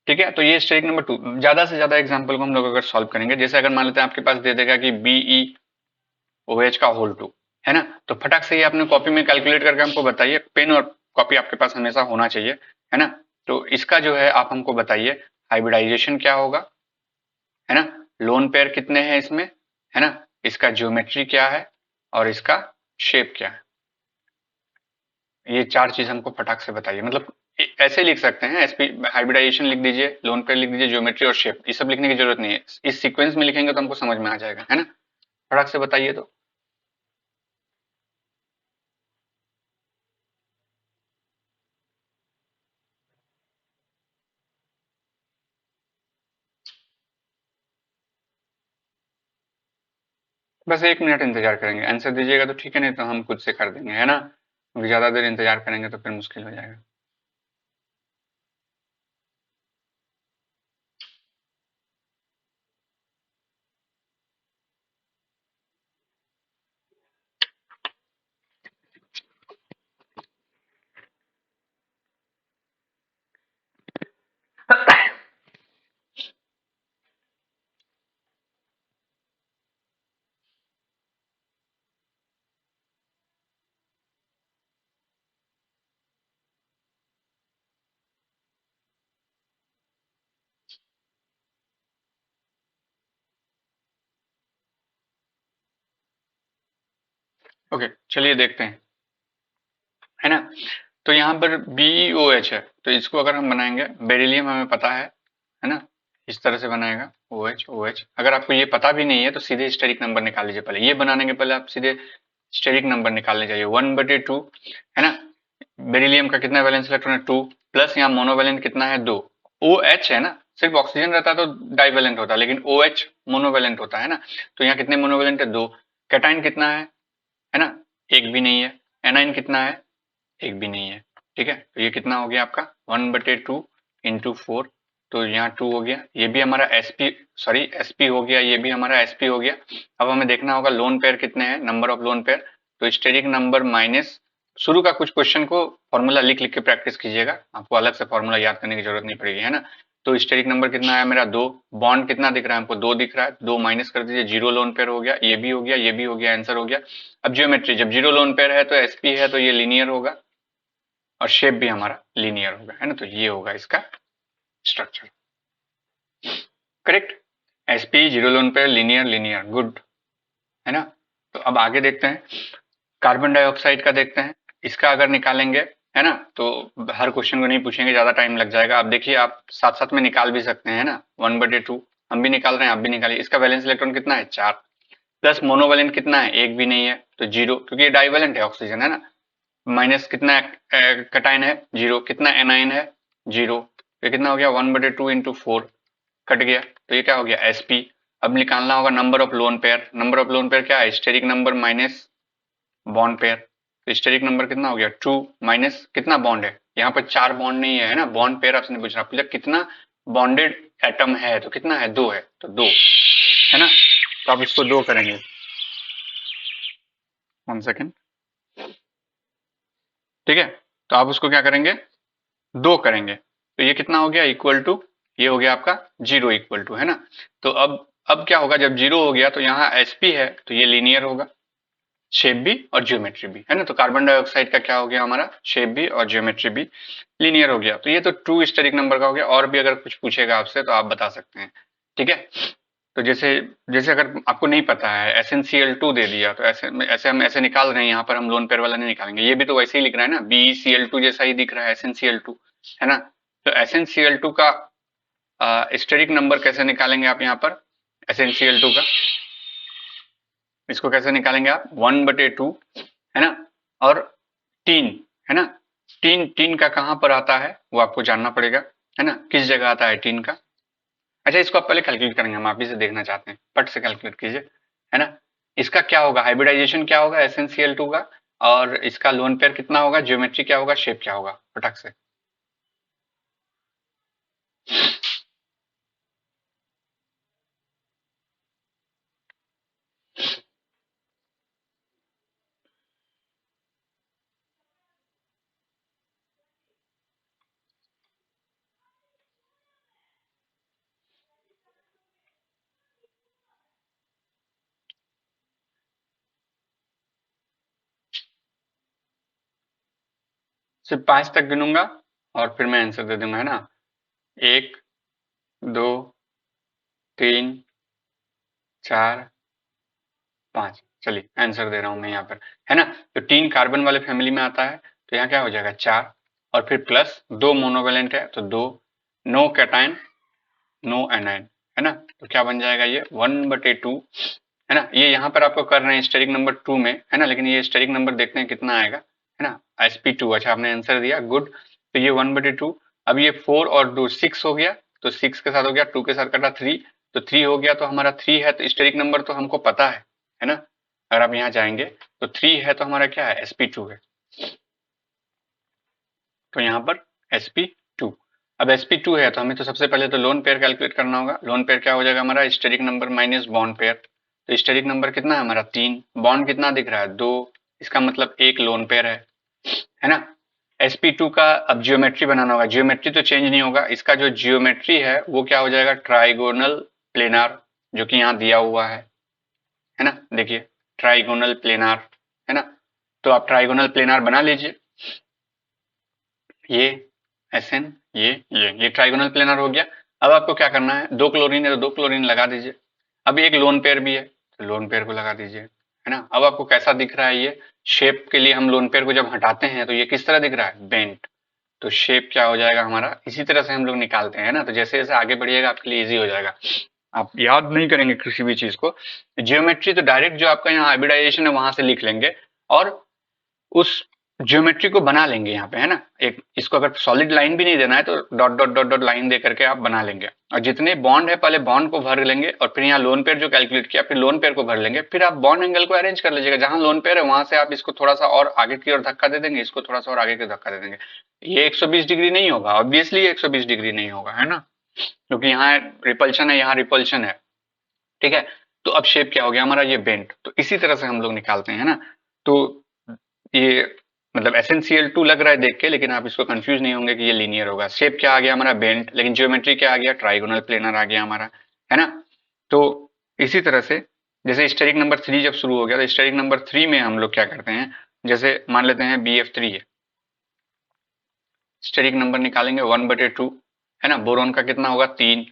ठीक है, तो ये स्टेरिक नंबर 2, ज्यादा से ज्यादा एग्जांपल को हम लोग अगर सॉल्व करेंगे, जैसे अगर मान लेते हैं आपके पास दे देगा कि BeOH का होल 2, है ना, तो फटाक से ये आपने कॉपी में कैलकुलेट करके हमको बताइए, पेन और कॉपी आपके पास हमेशा होना चाहिए, है ना। तो इसका जो है आप हमको बताइए हाइब्रिडाइजेशन क्या होगा, है ना, लोन पेयर कितने हैं इसमें, है ना, इसका ज्योमेट्री क्या है और इसका शेप क्या है, ये 4 चीज हमको फटाक से बताइए, मतलब ऐसे लिख सकते हैं एसपी हाइब्रिडाइजेशन लिख दीजिए, लोन पेयर लिख दीजिए, ज्योमेट्री और शेप, ये सब लिखने की जरूरत नहीं है, इस सीक्वेंस में लिखेंगे तो हमको समझ में आ जाएगा, है ना, फटाक से बताइए तो। बस 1 मिनट इंतजार करेंगे, आंसर दीजिएगा तो ठीक है, नहीं तो हम खुद से कर देंगे, है ना, क्योंकि ज्यादा देर इंतजार करेंगे तो फिर मुश्किल हो जाएगा। ओके, चलिए देखते हैं, है ना। तो यहाँ पर BeOH है, तो इसको अगर हम बनाएंगे, बेरिलियम हमें पता है ना, इस तरह से बनाएगा OH OH, अगर आपको ये पता भी नहीं है तो सीधे स्टेरिक नंबर निकाल लीजिए, पहले ये बनाने के पहले आप सीधे स्टेरिक नंबर निकालने चाहिए 1/2, है ना, बेरिलियम का कितना वैलेंस इलेक्ट्रॉन है 2, प्लस यहाँ मोनोवेलेंट कितना है 2, OH है ना, सिर्फ ऑक्सीजन रहता तो डाइवेलेंट होता, लेकिन OH मोनोवेलेंट होता है ना, तो यहाँ कितने मोनोवेलेंट है 2, कैटाइन कितना है ना, एक भी नहीं है, एनाइन कितना है, एक भी नहीं है। ठीक है, तो ये कितना हो गया आपका 1/2 इंटू 4, तो यहाँ 2 हो गया, ये भी हमारा SP हो गया, ये भी हमारा SP हो गया। अब हमें देखना होगा लोन पेयर कितने हैं, नंबर ऑफ लोन पेयर, तो स्टेरिक नंबर माइनस, शुरू का कुछ क्वेश्चन को फॉर्मूला लिख लिख के प्रैक्टिस कीजिएगा, आपको अलग से फॉर्मूला याद करने की जरूरत नहीं पड़ेगी, है ना। तो स्टेरिक नंबर कितना है मेरा 2, बॉन्ड कितना दिख रहा है हमको 2 दिख रहा है, 2 माइनस कर दीजिए, 0 लोन पेयर हो गया, ये भी हो गया, ये भी हो गया, आंसर हो गया। अब ज्योमेट्री, जब 0 लोन पेयर है तो SP है, तो ये लीनियर होगा और शेप भी हमारा लीनियर होगा, है ना, तो ये होगा इसका structure, correct, SP 0 lone pair linear linear, good, है ना। तो अब आगे देखते हैं, कार्बन डाइऑक्साइड का देखते हैं, इसका अगर निकालेंगे है ना, तो हर क्वेश्चन को नहीं पूछेंगे, ज्यादा टाइम लग जाएगा। आप देखिए, आप साथ साथ में निकाल भी सकते हैं ना, 1/2 हम भी निकाल रहे हैं, आप भी निकालिए। इसका वैलेंस इलेक्ट्रॉन कितना है, 4, प्लस मोनोवैलेंट कितना है, एक भी नहीं है तो 0, क्योंकि ये डाइवैलेंट है ऑक्सीजन है ना। माइनस कितना कटाइन है, 0, कितना एनाइन है, 0, ये कितना हो गया, 1/2 इंटू 4 कट गया, तो ये क्या हो गया, sp। अब निकालना होगा number of lone pair. Number of lone pair क्या है, steric number minus bond pair. तो स्टेरिक नंबर कितना हो गया, 2 माइनस कितना बॉन्ड है, यहाँ पर 4 बॉन्ड नहीं है ना, बॉन्ड पेयर आपसे नहीं पूछ रहा, पूछा कितना बॉन्डेड एटम है, तो कितना है, 2 है, तो 2 है ना। तो आप इसको 2 करेंगे, 1 सेकेंड, ठीक है। तो आप उसको क्या करेंगे, 2 करेंगे, तो ये कितना हो गया, इक्वल टू, ये हो गया आपका 0 इक्वल टू, है ना। तो अब क्या होगा, जब 0 हो गया तो यहाँ sp है, तो ये लीनियर होगा, शेप भी और ज्योमेट्री भी, है ना। तो कार्बन डाइऑक्साइड का क्या हो गया हमारा, शेप भी और ज्योमेट्री भी लीनियर हो गया। तो ये तो ट्रू स्टेरिक नंबर का हो गया। और भी अगर कुछ पूछेगा आपसे तो आप बता सकते हैं, ठीक है। तो जैसे जैसे अगर आपको नहीं पता है, SnCl2 दे दिया, तो ऐसे हम ऐसे निकाल रहे हैं, यहाँ पर हम लोन पेयर वाला नहीं निकालेंगे, ये भी तो वैसे ही लिख रहा है ना, BeCl2 जैसा ही दिख रहा है SnCl2, है ना। तो SnCl2 का स्टेरिक नंबर कैसे निकालेंगे आप, यहाँ पर SnCl2 का, इसको कैसे निकालेंगे आप, 1/2 है ना, और 3 है ना। 3 का कहां पर आता है वो आपको जानना पड़ेगा, है ना, किस जगह आता है 3 का। अच्छा, इसको आप पहले कैलकुलेट करेंगे, हम आप ही से देखना चाहते हैं, पट से कैलकुलेट कीजिए, है ना। इसका क्या होगा, हाइब्रिडाइजेशन क्या होगा SnCl2 का, और इसका लोन पेयर कितना होगा, ज्योमेट्री क्या होगा, शेप क्या होगा, फटक से। सिर्फ 5 तक गिनूंगा और फिर मैं आंसर दे दूंगा, है ना। 1, 2, 3, 4, 5, चलिए आंसर दे रहा हूं मैं यहाँ पर, है ना। तो 3 कार्बन वाले फैमिली में आता है, तो यहाँ क्या हो जाएगा, 4, और फिर प्लस 2 मोनोवेलेंट है तो 2, नो कैटाइन नो एनाइन, है ना। तो क्या बन जाएगा ये 1/2, है ना। ये यहाँ पर आपको कर रहे हैं स्टेरिक नंबर 2 में, है ना, लेकिन ये स्टेरिक नंबर देखते हैं कितना आएगा, है ना, sp2। अच्छा, आपने आंसर दिया, गुड। तो ये 1/2, अब ये 4 और 2 6 हो गया, तो 6 के साथ हो गया, 2 के साथ कटा 3, तो 3 हो गया, तो हमारा 3 है, तो स्टेरिक नंबर तो हमको पता है ना। अगर आप यहाँ जाएंगे तो 3 है, तो हमारा क्या है, sp2 है, तो यहाँ पर sp2। अब sp2 है तो हमें तो सबसे पहले तो लोन पेयर कैलकुलेट करना होगा। लोन पेयर क्या हो जाएगा हमारा, steric number minus bond pair. तो स्टेरिक नंबर कितना है हमारा, 3, बॉन्ड कितना दिख रहा है, 2, इसका मतलब एक लोन पेयर है ना। sp2 का अब जियोमेट्री बनाना होगा, जियोमेट्री तो चेंज नहीं होगा, इसका जो जियोमेट्री है वो क्या हो जाएगा, ट्राइगोनल प्लेनार, जो कि यहाँ दिया हुआ है ना, देखिए ट्राइगोनल प्लेनार, है ना। तो आप ट्राइगोनल प्लेनार बना लीजिए, ये Sn, ये ट्राइगोनल प्लेनर हो गया। अब आपको क्या करना है, 2 क्लोरीन है तो 2 क्लोरीन लगा दीजिए। अब एक लोन पेयर भी है तो लोन पेयर को लगा दीजिए, है ना। अब आपको कैसा दिख रहा है, ये शेप के लिए हम लोन पेयर को जब हटाते हैं तो ये किस तरह दिख रहा है, बेंट। तो शेप क्या हो जाएगा हमारा, इसी तरह से हम लोग निकालते हैं ना। तो जैसे जैसे आगे बढ़िएगा आपके लिए इजी हो जाएगा, आप याद नहीं करेंगे किसी भी चीज को। जियोमेट्री तो डायरेक्ट जो आपका यहाँ हाइब्रिडाइजेशन है वहां से लिख लेंगे, और उस ज्योमेट्री को बना लेंगे यहाँ पे, है ना। एक इसको अगर सॉलिड लाइन भी नहीं देना है तो dot dot dot dot line दे करके आप बना लेंगे, और जितने बॉन्ड है पहले बॉन्ड को भर लेंगे, और फिर यहाँ लोन पेयर जो कैलकुलेट किया फिर लोन पेयर को भर लेंगे, फिर आप बॉन्ड एंगल को अरेंज कर लीजिएगा, जहां लोन पेयर है वहां से आप इसको थोड़ा सा और आगे की ओर धक्का दे देंगे, इसको थोड़ा सा और आगे की धक्का दे देंगे। ये 120 डिग्री नहीं होगा, ऑब्वियसली 120 डिग्री नहीं होगा, है ना, क्योंकि यहाँ रिपल्शन है, यहाँ रिपल्शन है, ठीक है। तो अब शेप क्या हो गया हमारा, ये बेंट। तो इसी तरह से हम लोग निकालते हैं ना। तो ये मतलब SnCl2 लग रहा है देख के, लेकिन आप इसको कंफ्यूज नहीं होंगे कि ये लीनियर होगा। शेप क्या आ गया हमारा, बेंट, लेकिन ज्योमेट्री क्या आ गया, ट्राइगोनल प्लेनर आ गया हमारा, है ना। तो इसी तरह से जैसे स्टेरिक नंबर 3 जब शुरू हो गया, तो स्टेरिक नंबर 3 में हम लोग क्या करते हैं, जैसे मान लेते हैं BF3 है, स्टेरिक नंबर निकालेंगे 1/2, है ना। बोरोन का कितना होगा, 3,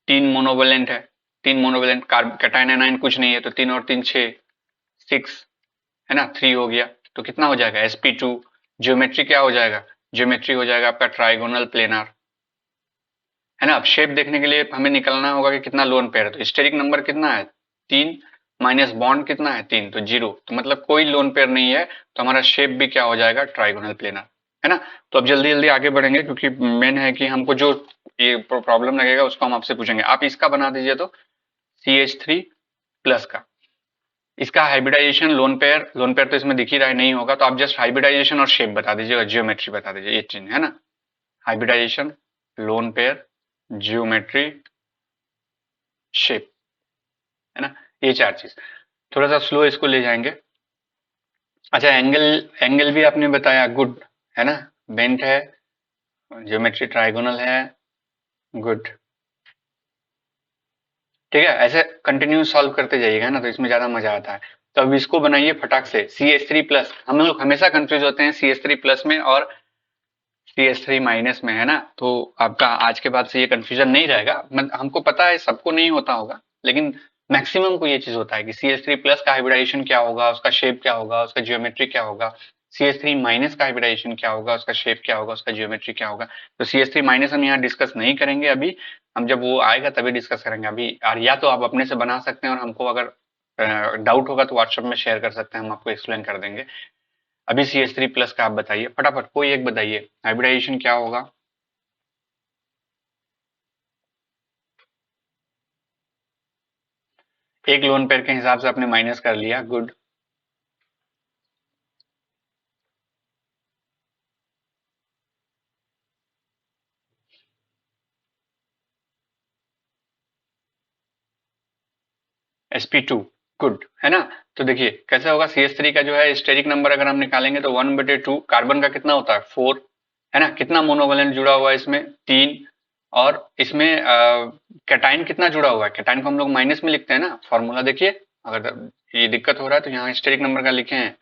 3 मोनोवेलेंट है, 3 मोनोवेलेंट, कैटाइन एनाइन कुछ नहीं है, तो 3 और 3 6, 6, है ना, 3 हो गया तो कितना हो जाएगा sp2। ज्योमेट्री क्या हो जाएगा, ज्योमेट्री हो जाएगा आपका ट्राइगोनल प्लेनार, है ना। अब शेप देखने के लिए हमें निकालना होगा कि कितना लोन पेयर है, तो स्टेरिक नंबर कितना है 3 माइनस बॉन्ड कितना है 3, तो 0, तो मतलब कोई लोन पेयर नहीं है, तो हमारा शेप भी क्या हो जाएगा ट्राइगोनल प्लेनार, है ना। तो अब जल्दी जल्दी आगे बढ़ेंगे क्योंकि मेन है कि हमको जो ये प्रॉब्लम लगेगा उसको हम आपसे पूछेंगे। आप इसका बना दीजिए तो CH3 प्लस का, इसका हाइब्रिडाइजेशन लोन पेयर तो इसमें दिख ही रहा है, नहीं होगा तो आप जस्ट हाइब्रिडाइजेशन और शेप बता दीजिएगा, जियोमेट्री बता दीजिए, ये चीज है ना, hybridization, lone pair, geometry, shape, है ना, ये 4 चीज। थोड़ा सा स्लो इसको ले जाएंगे। अच्छा, एंगल, एंगल भी आपने बताया, गुड, है ना, बेंट है, ज्योमेट्री ट्राइगोनल है, गुड, ठीक है। ऐसे कंटिन्यू सॉल्व करते जाइएगा ना, तो इसमें ज्यादा मजा आता है। तो अब इसको बनाइए फटाक से, CH3 प्लस, हम लोग हमेशा कंफ्यूज होते हैं CH3 प्लस में और CH3 माइनस में, है ना। तो आपका आज के बाद से ये कंफ्यूजन नहीं रहेगा, हमको पता है सबको नहीं होता होगा, लेकिन मैक्सिमम को ये चीज होता है कि CH3 प्लस का हाइब्रिडाइजेशन क्या होगा, उसका शेप क्या होगा, उसका जियोमेट्री क्या होगा, CH3 माइनस का हाइब्रिडाइजेशन क्या होगा, उसका शेप क्या होगा, उसका जियोमेट्री क्या होगा। तो CH3 माइनस हम यहाँ डिस्कस नहीं करेंगे अभी, हम जब वो आएगा तभी डिस्कस करेंगे। अभी और या तो आप अपने से बना सकते हैं और हमको अगर डाउट होगा तो व्हाट्सएप में शेयर कर सकते हैं, हम आपको एक्सप्लेन कर देंगे। अभी CH3 प्लस का आप बताइए फटाफट, कोई एक बताइए हाइब्रिडाइजेशन क्या होगा। एक लोन पेयर के हिसाब से आपने माइनस कर लिया, गुड। sp2, गुड, है ना। तो देखिए कैसे होगा, CH3 का जो है स्टेरिक नंबर अगर हम निकालेंगे तो 1/2, कार्बन का कितना होता है 4, है ना। कितना मोनोवैलेंट जुड़ा हुआ है इसमें 3, और इसमें कैटाइन कितना जुड़ा हुआ है, कैटाइन को हम लोग माइनस में लिखते हैं ना, फॉर्मूला देखिए। अगर ये दिक्कत हो रहा है तो यहाँ स्टेरिक नंबर का लिखे हैं,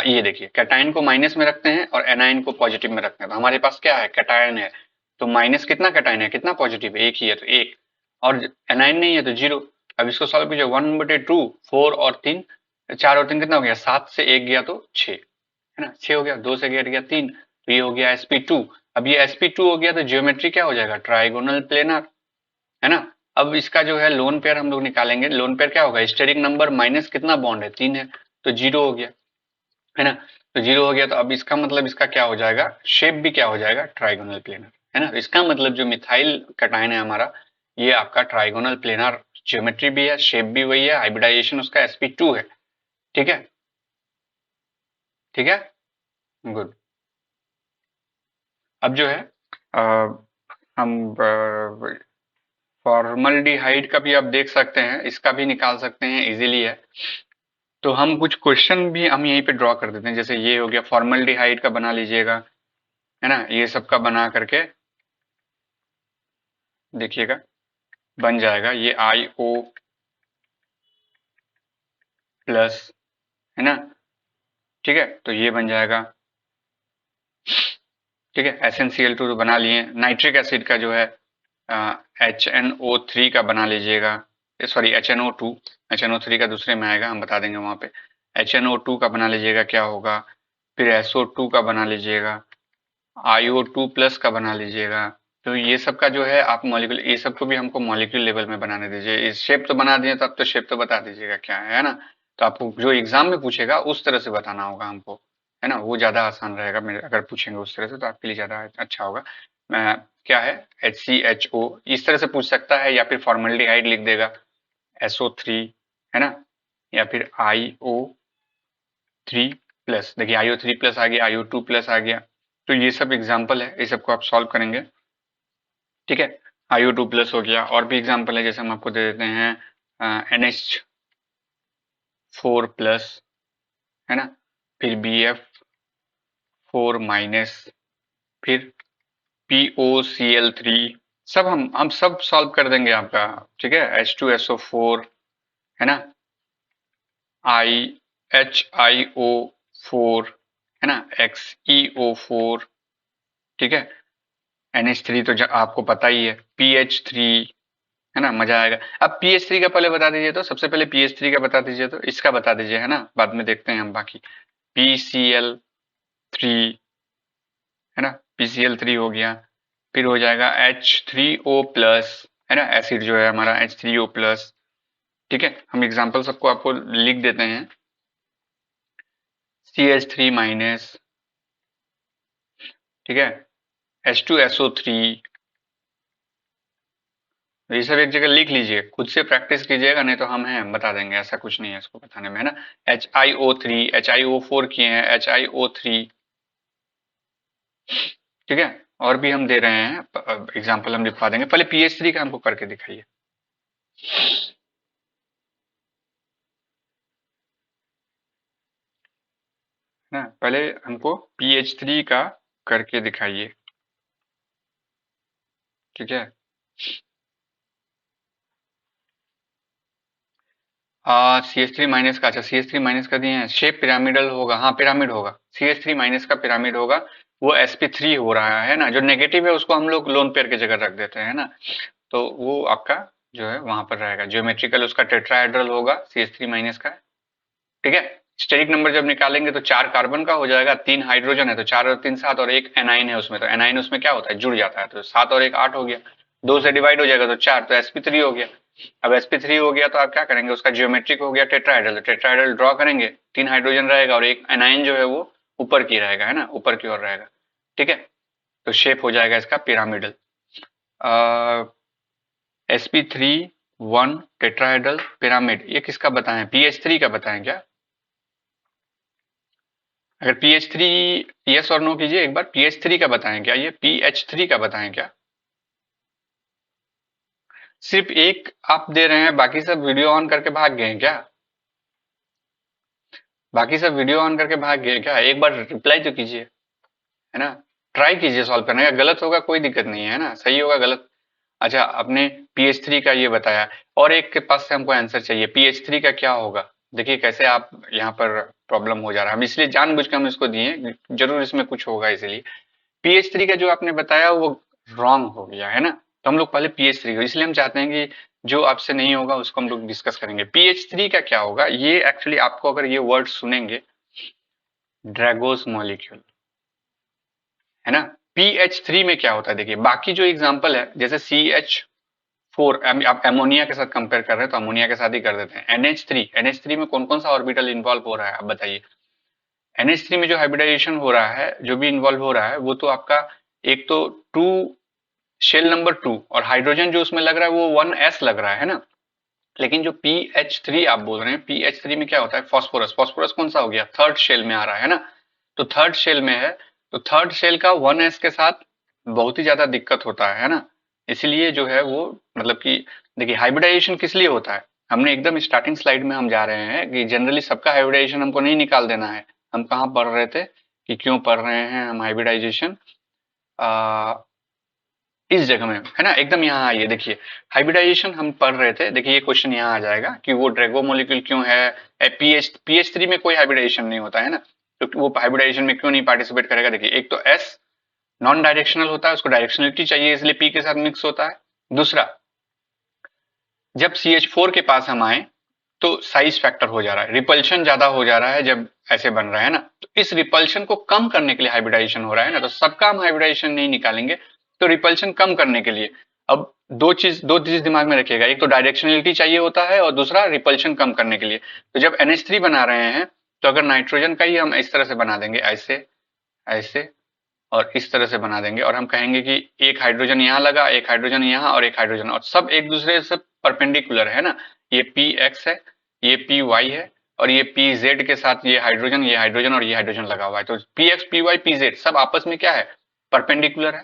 ये देखिए कैटाइन को माइनस में रखते हैं और एनाइन को पॉजिटिव में रखते हैं, तो हमारे पास क्या है कैटाइन है, तो माइनस कितना कैटाइन है, कितना पॉजिटिव है, एक ही है तो एक, और एनाइन नहीं है तो 0। अब इसको सॉल्व कीजिए, 1/2, 4 और 3, 4 और 3 कितना हो गया, 7 से 1 गया तो 6, है ना, 6 हो गया, 2 से 1 गया 3, तो ये हो गया sp2। अब ये sp2 हो गया तो जियोमेट्री क्या हो जाएगा ट्राइगोनल प्लेनर, है ना। अब इसका जो है लोन पेयर हम लोग निकालेंगे, लोन पेयर क्या होगा, स्टेरिक नंबर माइनस कितना बॉन्ड है 3 है, तो 0 हो गया, है ना। तो 0 हो गया तो अब इसका मतलब इसका क्या हो जाएगा, शेप भी क्या हो जाएगा ट्राइगोनल प्लेनर, है ना। तो इसका मतलब जो मिथाइल कटायन है हमारा, ये आपका ट्राइगोनल प्लेनर, ज्योमेट्री भी है, शेप भी वही है, हाइब्रिडाइजेशन उसका sp2 है, ठीक है, ठीक है, गुड। अब जो है अ, हम फॉर्मल्डिहाइड का भी आप देख सकते हैं, इसका भी निकाल सकते हैं, इजीली है। तो हम कुछ क्वेश्चन भी हम यहीं पे ड्रॉ कर देते हैं, जैसे ये हो गया फॉर्मल्डिहाइड का बना लीजिएगा, है ना, ये सब का बना करके देखिएगा बन जाएगा, ये IO प्लस, है ना, ठीक है, तो ये बन जाएगा, ठीक है। SnCl2 तो बना लिए। नाइट्रिक एसिड का जो है HNO3 का बना लीजिएगा, सॉरी HNO2, HNO3 का दूसरे में आएगा, हम बता देंगे वहां पे। HNO2 का बना लीजिएगा, क्या होगा, फिर SO2 का बना लीजिएगा, IO2 प्लस का बना लीजिएगा। तो ये सब का जो है आप मॉलिक्यूल, ये सब को भी हमको मॉलिक्यूल लेवल में बनाने दीजिए। इस शेप तो बना दिए, तो अब तो शेप तो बता दीजिएगा क्या है ना। तो आपको जो एग्जाम में पूछेगा उस तरह से बताना होगा हमको, है ना, वो ज्यादा आसान रहेगा मेरे, अगर पूछेंगे उस तरह से तो आपके लिए ज्यादा अच्छा होगा। क्या है HCHO इस तरह से पूछ सकता है, या फिर फॉर्मल्डिहाइड लिख देगा SO3, है ना, या फिर IO3 प्लस, देखिए IO3 प्लस आ गया, IO2 प्लस आ गया। तो ये सब एग्जाम्पल है, ये सबको आप सॉल्व करेंगे, ठीक है। IO2 प्लस हो गया, और भी एग्जाम्पल है, जैसे हम आपको दे देते हैं NH4 प्लस, है ना, फिर BF4 माइनस, फिर POCl3, सब हम सब सॉल्व कर देंगे आपका, ठीक है। H2SO4, है ना, HiO4, है ना, XeO4, ठीक है। NH3 तो आपको पता ही है, PH3, है ना, मजा आएगा। अब पीएच3 का पहले बता दीजिए, तो सबसे पहले पीएच3 का बता दीजिए, तो इसका बता दीजिए, है ना, बाद में देखते हैं हम बाकी। PCl3, है ना, PCl3 हो गया, फिर हो जाएगा H3O+, है ना, एसिड जो है हमारा H3O+। ठीक है, हम एग्जाम्पल सबको आपको लिख देते हैं। CH3-, ठीक है, H2SO3। ये सब एक जगह लिख लीजिए, खुद से प्रैक्टिस कीजिएगा, नहीं तो हम हैं बता देंगे, ऐसा कुछ नहीं है इसको बताने में, है ना। HiO3, HiO4 किए हैं, HiO3, ठीक है। और भी हम दे रहे हैं एग्जाम्पल, हम लिखवा देंगे, पहले PH3 का हमको करके दिखाइए। ना, पहले हमको PH3 का करके दिखाइए, ठीक है। CH3- का, अच्छा CH3- का दिए हैं, शेप पिरामिडल होगा, हाँ पिरामिड होगा, CH3- का पिरामिड होगा। वो sp3 हो रहा है ना, जो नेगेटिव है उसको हम लोग लोन पेयर की जगह रख देते हैं ना, तो वो आपका जो है वहां पर रहेगा, ज्योमेट्रिकल उसका टेट्राहेड्रल होगा CH3- का, ठीक है। स्टेरिक नंबर जब निकालेंगे तो 4 कार्बन का हो जाएगा, 3 हाइड्रोजन है तो 4 और 3 7, और एक एनाइन है उसमें, तो एनाइन उसमें क्या होता है, जुड़ जाता है, तो 7 और 1 8 हो गया, 2 से डिवाइड हो जाएगा तो 4, तो sp3 हो गया। अब sp3 हो गया तो आप क्या करेंगे, उसका जियोमेट्रिक हो गया टेट्राहेड्रल, टेट्राहेड्रल ड्रॉ करेंगे, 3 हाइड्रोजन रहेगा और एक एनाइन जो है वो ऊपर की रहेगा, है ना, ऊपर की ओर रहेगा, ठीक है। तो शेप हो जाएगा इसका पिरामिडल। sp3 1 टेट्राहेड्रल पिरामिड, ये किसका बताएं, PH3 का बताएं क्या? अगर PH3, यस और नो कीजिए एक बार, PH3 का बताएं क्या, ये PH3 का बताएं क्या? सिर्फ एक आप दे रहे हैं, बाकी सब वीडियो ऑन करके भाग गए हैं क्या? बाकी सब वीडियो ऑन करके भाग गए क्या? एक बार रिप्लाई तो कीजिए, है ना, ट्राई कीजिए सॉल्व करने का, गलत होगा कोई दिक्कत नहीं है ना, सही होगा गलत। अच्छा, आपने PH3 का ये बताया, और एक के पास से हमको आंसर चाहिए, PH3 का क्या होगा? देखिए कैसे आप यहाँ पर प्रॉब्लम हो जा रहा है, हम इसलिए जानबूझ के हम इसको दिए, जरूर इसमें कुछ होगा इसलिए। PH3 का जो आपने बताया वो रॉन्ग हो गया, है ना, तो हम लोग पहले PH3 को, इसलिए हम चाहते हैं कि जो आपसे नहीं होगा उसको हम लोग डिस्कस करेंगे। PH3 का क्या होगा, ये एक्चुअली आपको अगर ये वर्ड सुनेंगे, ड्रैगोस मॉलिक्यूल, है ना। PH3 में क्या होता है, देखिए बाकी जो एग्जांपल है, जैसे CH4, आप अमोनिया के साथ कंपेयर कर रहे हैं तो अमोनिया के साथ ही कर देते हैं। NH3 में कौन कौन सा ऑर्बिटल इन्वॉल्व हो रहा है, आप बताइए। NH3 में जो हाइब्रिडाइजेशन हो रहा है, जो भी इन्वॉल्व हो रहा है, वो तो आपका एक तो टू शेल नंबर 2, और हाइड्रोजन जो उसमें लग रहा है वो 1s लग रहा है ना। लेकिन जो PH3 आप बोल रहे हैं, PH3 में क्या होता है, फास्फोरस, फास्फोरस कौन सा हो गया, थर्ड शेल में आ रहा है ना, तो थर्ड शेल में है, तो थर्ड शेल का 1s के साथ बहुत ही ज्यादा दिक्कत होता है ना। इसलिए जो है वो, मतलब कि देखिए हाइब्रिडाइजेशन किस लिए होता है, हमने एकदम स्टार्टिंग स्लाइड में हम जा रहे हैं कि जनरली सबका हाइब्रिडाइजेशन हमको नहीं निकाल देना है। हम कहाँ पढ़ रहे थे कि क्यों पढ़ रहे हैं हम हाइब्रिडाइजेशन, इस जगह में, है ना, एकदम यहाँ आइए, देखिए हाइब्रिडाइजेशन हम पढ़ रहे थे, देखिए ये क्वेश्चन यहाँ आ जाएगा कि वो ड्रैगो मॉलिक्यूल क्यों है, PH3 में कोई हाइब्रिडाइजेशन नहीं होता है ना, तो वो हाइब्रिडाइजेशन में क्यों नहीं पार्टिसिपेट करेगा, देखिए एक तो S नॉन डायरेक्शनल होता है, उसको डायरेक्शनलिटी चाहिए इसलिए P के साथ मिक्स होता है। दूसरा, जब CH4 के पास हम आए तो साइज फैक्टर हो जा रहा है, रिपल्शन ज्यादा हो जा रहा है जब ऐसे बन रहा है ना, तो इस रिपल्शन को कम करने के लिए हाइब्रिडाइजेशन हो रहा है ना, तो सबका हम हाइब्रिडाइजेशन नहीं निकालेंगे, तो रिपल्शन कम करने के लिए, अब दो चीज दिमाग में रखिएगा, एक तो डायरेक्शनलिटी चाहिए होता है और दूसरा रिपल्शन कम करने के लिए। तो जब NH3 बना रहे हैं, तो अगर नाइट्रोजन का ही हम इस तरह से बना देंगे, ऐसे ऐसे और इस तरह से बना देंगे, और हम कहेंगे कि एक हाइड्रोजन यहाँ लगा, एक हाइड्रोजन यहाँ और एक हाइड्रोजन, और सब एक दूसरे से परपेंडिकुलर है ना, ये PX है, ये PY है, और ये PZ के साथ ये हाइड्रोजन और ये हाइड्रोजन लगा हुआ है, तो PX PY PZ सब आपस में क्या है, परपेंडिकुलर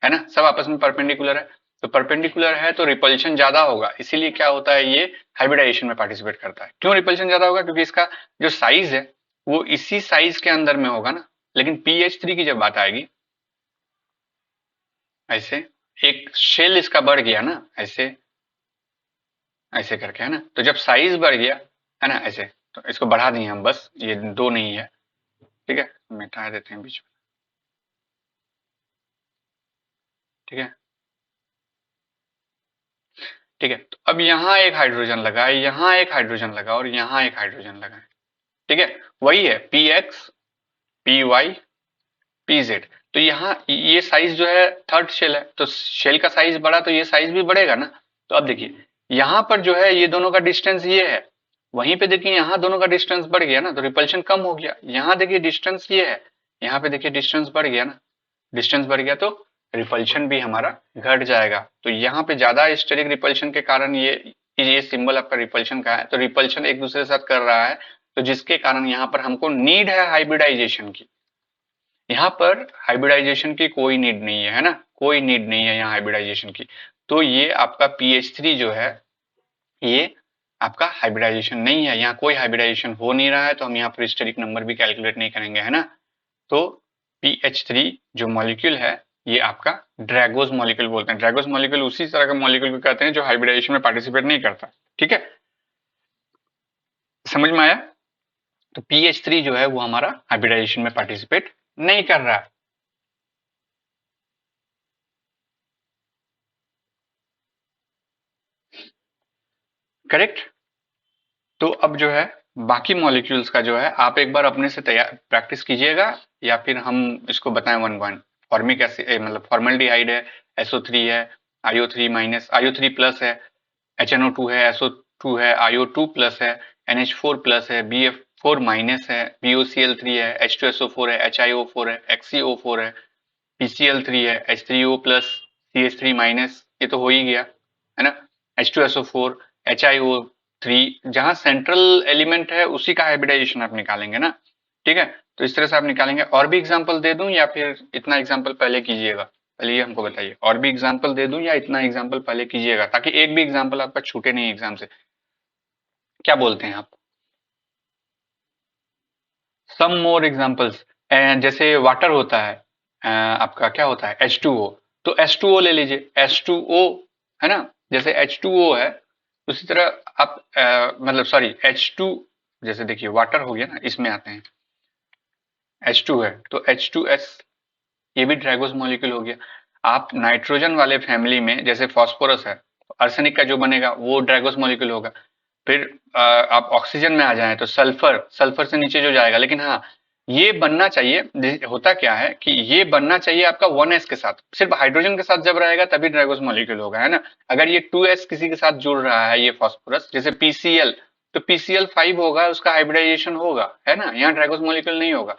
है ना, सब आपस में परपेंडिकुलर है। तो परपेंडिकुलर है तो रिपल्शन ज्यादा होगा, इसीलिए क्या होता है, ये हाइब्रिडाइजेशन में पार्टिसिपेट करता है। क्यों रिपल्शन ज्यादा होगा, क्योंकि इसका जो साइज है वो इसी साइज के अंदर में होगा ना। लेकिन PH3 की जब बात आएगी, ऐसे एक शेल इसका बढ़ गया ना, ऐसे ऐसे करके, है ना, तो जब साइज बढ़ गया, है ना, ऐसे, तो इसको बढ़ा दिए हम, बस ये दो नहीं है, ठीक है, मिटा देते हैं बीच में, ठीक है। ठीक है, तो अब यहाँ एक हाइड्रोजन लगा है, यहाँ एक हाइड्रोजन लगा और यहाँ एक हाइड्रोजन लगा है। ठीक है, वही है p x, p y, p z. तो यहाँ ये साइज जो है थर्ड शेल है, तो शेल का साइज बढ़ा तो ये साइज भी बढ़ेगा ना। तो अब देखिए यहाँ पर जो है ये दोनों का डिस्टेंस ये है, वहीं पे देखिए यहाँ दोनों का डिस्टेंस बढ़ गया ना, तो रिपल्शन कम हो गया। यहाँ देखिए डिस्टेंस ये है, यहाँ पे देखिए डिस्टेंस बढ़ गया ना, डिस्टेंस बढ़ गया तो रिपल्शन भी हमारा घट जाएगा। तो यहाँ पे ज्यादा स्टेरिक रिपल्शन के कारण ये सिंबल आपका रिपल्शन का है, तो रिपल्शन एक दूसरे के साथ कर रहा है, तो जिसके कारण यहाँ पर हमको नीड है हाइब्रिडाइजेशन की। यहाँ पर हाइब्रिडाइजेशन की कोई नीड नहीं है ना, कोई नीड नहीं है यहाँ हाइब्रिडाइजेशन की। तो ये आपका PH3 जो है ये आपका हाइब्रिडाइजेशन नहीं है, यहाँ कोई हाइब्रिडाइजेशन हो नहीं रहा है, तो हम यहाँ पर स्टेरिक नंबर भी कैलकुलेट नहीं करेंगे, है ना। तो PH3 जो मॉलिक्यूल है ये आपका ड्रैगोज मॉलिक्यूल बोलते हैं। ड्रैगोज मॉलिक्यूल उसी तरह का मॉलिक्यूल को कहते हैं जो हाइब्रिडाइजेशन में पार्टिसिपेट नहीं करता। ठीक है, समझ में आया। तो PH3 जो है वो हमारा हाइब्रिडाइजेशन में पार्टिसिपेट नहीं कर रहा है। करेक्ट। तो अब जो है बाकी मॉलिक्यूल्स का जो है आप एक बार अपने से तैयार प्रैक्टिस कीजिएगा, या फिर हम इसको बताएं वन वन। फॉर्मिक एसिड मतलब फॉर्मल्डिहाइड है, SO3 है, IO3 माइनस, IO3 प्लस है, HNO2 है, SO2 है, IO2 प्लस है, NH4 प्लस है, BF4 माइनस है, BOCl3 है, H2SO4 है, HiO4 है, XeO4 है, PCl3 है, H3O प्लस, CH3 माइनस, ये तो हो ही गया है ना। H2SO4, HiO3, जहां सेंट्रल एलिमेंट है उसी का हाइब्रिडाइजेशन आप निकालेंगे ना। ठीक है, तो इस तरह से आप निकालेंगे। और भी एग्जांपल दे दूं या फिर इतना एग्जांपल पहले कीजिएगा, पहले ये हमको बताइए। और भी एग्जांपल दे दूं या इतना एग्जांपल पहले कीजिएगा, ताकि एक भी एग्जांपल आपका छूटे नहीं एग्जाम से। क्या बोलते हैं आप? सम मोर एग्जांपल्स, जैसे वाटर होता है, आपका क्या होता है H2O, तो H2O ले लीजिए, H2O है ना। जैसे H2O है उसी तरह आप मतलब सॉरी H2, जैसे देखिए वाटर हो गया ना, इसमें आते हैं H2 है तो H2S, ये भी ड्रैगोस मॉलिक्यूल हो गया। आप नाइट्रोजन वाले फैमिली में जैसे फास्फोरस है, आर्सेनिक का जो बनेगा वो ड्रैगोस मॉलिक्यूल होगा। फिर आप ऑक्सीजन में आ जाएं तो सल्फर, सल्फर से नीचे जो जाएगा, लेकिन हाँ ये बनना चाहिए, होता क्या है कि ये बनना चाहिए आपका 1s के साथ, सिर्फ हाइड्रोजन के साथ जब रहेगा तभी ड्रैगोस मॉलिक्यूल होगा, है ना। अगर ये 2s किसी के साथ जुड़ रहा है ये फास्फोरस, जैसे PCl, तो PCl5 होगा, उसका हाइब्रिडाइजेशन होगा, है ना, यहाँ ड्रैगोस मॉलिक्यूल नहीं होगा।